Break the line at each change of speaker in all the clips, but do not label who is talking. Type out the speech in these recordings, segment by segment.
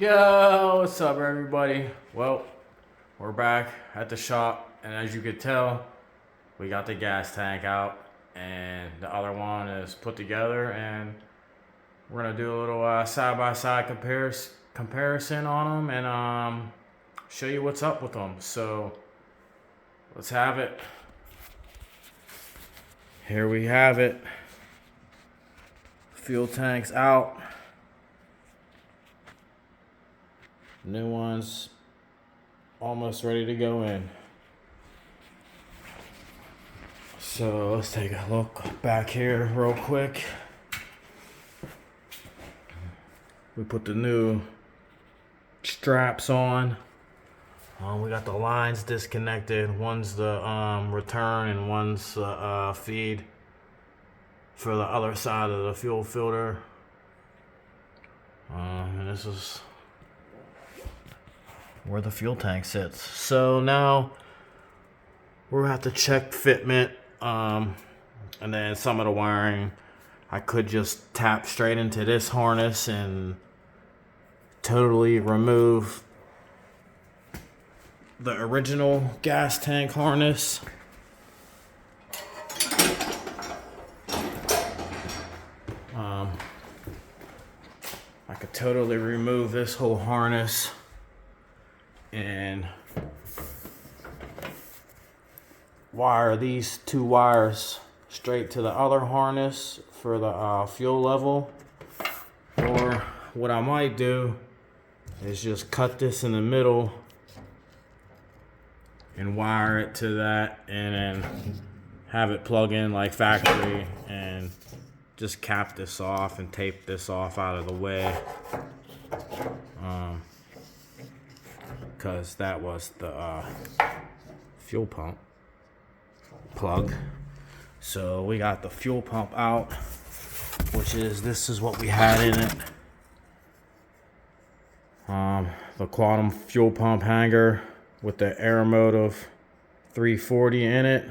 Yo, what's up everybody? Well, we're back at the shop, and as you could tell, we got the gas tank out and the other one is put together, and we're gonna do a little side-by-side comparison on them and show you what's up with them. So let's have it. Here we have it. Fuel tank's out. New one's almost ready to go in. So let's take a look back here real quick. We put the new straps on. We got the lines disconnected. One's the return and one's the feed for the other side of the fuel filter. And this is where the fuel tank sits. So now we'll have to check fitment, and then some of the wiring I could just tap straight into this harness and totally remove the original gas tank harness. I could totally remove this whole harness and wire these two wires straight to the other harness for the fuel level. Or what I might do is just cut this in the middle and wire it to that, and then have it plug in like factory and just cap this off and tape this off out of the way. Because that was the fuel pump plug. So we got the fuel pump out, which is, this is what we had in it. The quantum fuel pump hanger with the Aeromotive 340 in it.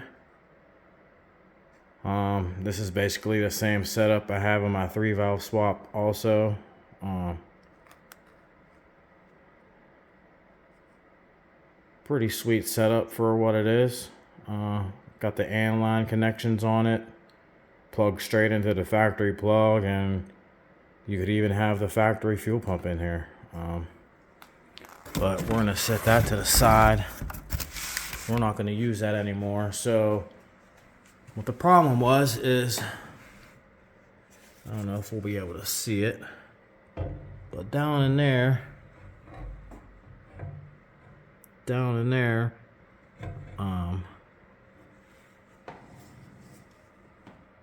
This is basically the same setup I have in my 3-valve swap also. Pretty sweet setup for what it is. Got the AND line connections on it, plug straight into the factory plug, and you could even have the factory fuel pump in here. But we're gonna set that to the side. We're not gonna use that anymore. So what the problem was is, I don't know if we'll be able to see it, but down in there,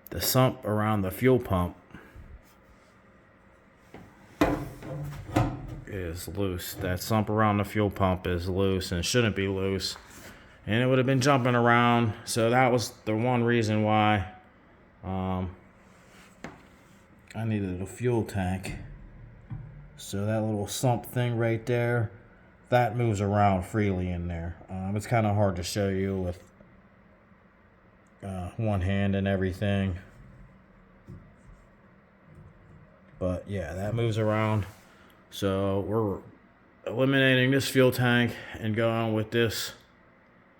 the sump around the fuel pump is loose. That sump around the fuel pump is loose and shouldn't be loose, and it would have been jumping around. So that was the one reason why I needed a fuel tank. So that little sump thing right there, that moves around freely in there. It's kind of hard to show you with one hand and everything, but yeah, that moves around. So we're eliminating this fuel tank and going with this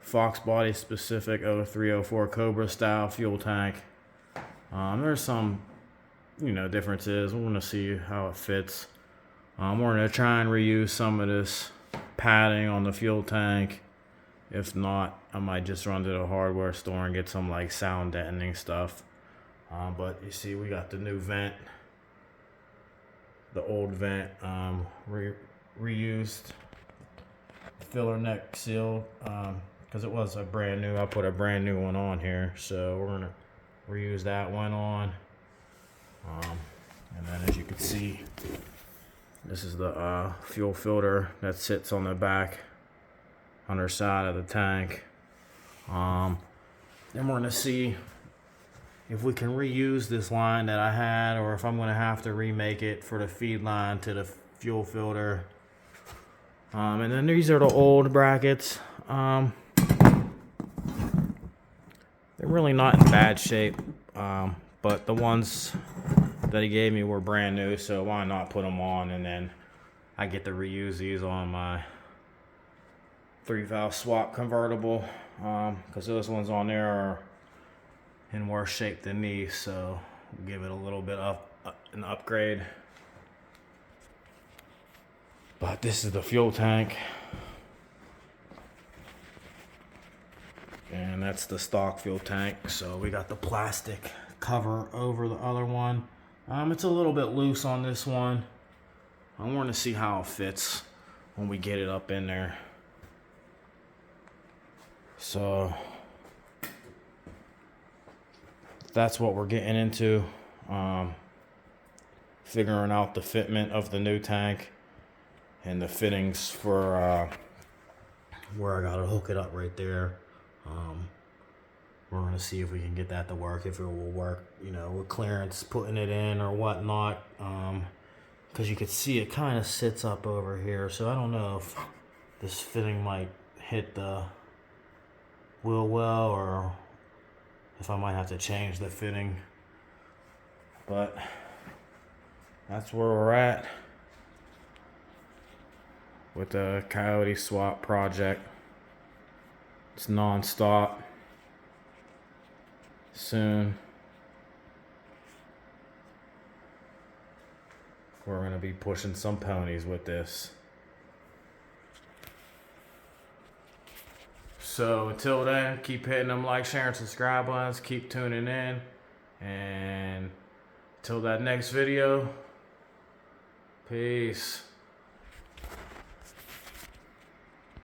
foxbody specific 0304 Cobra style fuel tank. There's some differences. We're gonna see how it fits. We're gonna try and reuse some of this padding on the fuel tank. If not, I might just run to the hardware store and get some like sound deadening stuff. But you see, we got the new vent, the old vent, reused filler neck seal, because it was a brand new. I put a brand new one on here, so we're gonna reuse that one on. And then as you can see, this is the fuel filter that sits on the back underside of the tank. Then we're gonna see if we can reuse this line that I had, or if I'm gonna have to remake it for the feed line to the fuel filter. And then these are the old brackets. They're really not in bad shape, but the ones that he gave me were brand new, so why not put them on and then I get to reuse these on my 3-valve swap convertible, because those ones on there are in worse shape than these, so give it a little bit of an upgrade. But this is the fuel tank, and that's the stock fuel tank. So we got the plastic cover over the other one. It's a little bit loose on this one. I want to see how it fits when we get it up in there. So that's what we're getting into, figuring out the fitment of the new tank and the fittings for where I gotta hook it up right there. We're gonna see if we can get that to work, if it will work, you know, with clearance putting it in or whatnot, because you could see it kind of sits up over here, so I don't know if this fitting might hit the wheel well, or if I might have to change the fitting. But that's where we're at with the Coyote swap project. It's non-stop. Soon we're gonna be pushing some ponies with this. So until then, keep hitting them like, share, and subscribe buttons. Keep tuning in, and until that next video, peace.